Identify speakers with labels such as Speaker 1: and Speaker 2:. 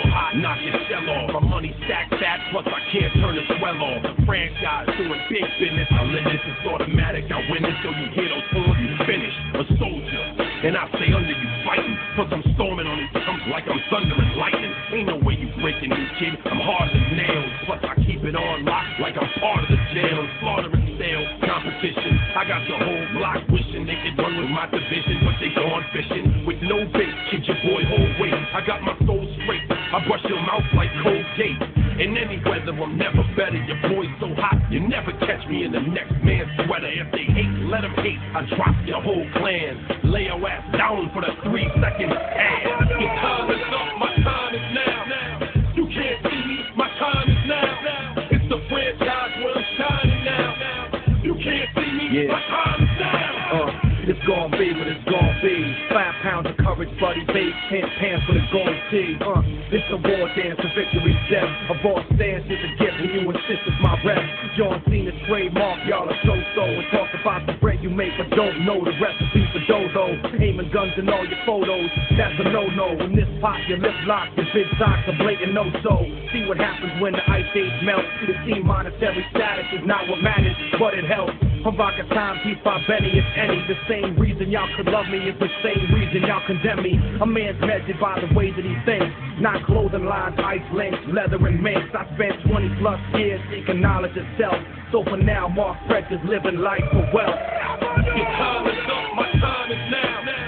Speaker 1: hot, knock your shell off. My money stacked fat, plus I can't turn the swell off. The franchise doing big business. I live this, it's automatic. I win it, so you hear those horns, you finish. A soldier, and I stay under you fighting. Plus I'm storming on these jumps like I'm thunder and lightning. Ain't no way you breaking me, kid. I'm hard as nails. Plus I keep it on lock like I'm part of the jail. I'm slaughtering sales, competition. I got the whole block wishing they could run with my division, but they gone fishing with no bait. Keep your boy whole weight. I got my soul straight. I brush your mouth like Colgate. In any weather, I'm never better. Your boy's so hot, you never catch me in the next man's sweater. If they hate, let them hate. I drop your whole clan. Lay your ass down for the 3-second ad. Your time is up, my time is now. You can't see me, my time is now. It's the franchise where I'm shining now. You can't see me, my time is now.
Speaker 2: It's gon' be what it's gon' be. 5 pounds of courage, buddy, base, 10 pants for the gold tee. It's a war dance, a victory step. A boss stance is a gift when you insist it's my rep. John Cena's trademark, y'all are so-so. And talk about the bread you make, but don't know the recipe for dodo. Aiming guns in all your photos, that's a no-no. In this pot, your lip locked, your big socks are blatant no-so. See what happens when the ice age melts. It seems monetary status is not what matters, but it helps. I'm rocking timepiece by Benny, if any. The same reason y'all could love me is the same reason y'all condemn me. A man's measured by the way that he thinks, not clothing lines, ice links, leather and minks. I spent 20 plus years seeking knowledge itself. So for now, Mark Frederick is living life for wealth.
Speaker 1: Your time is up, my time is now.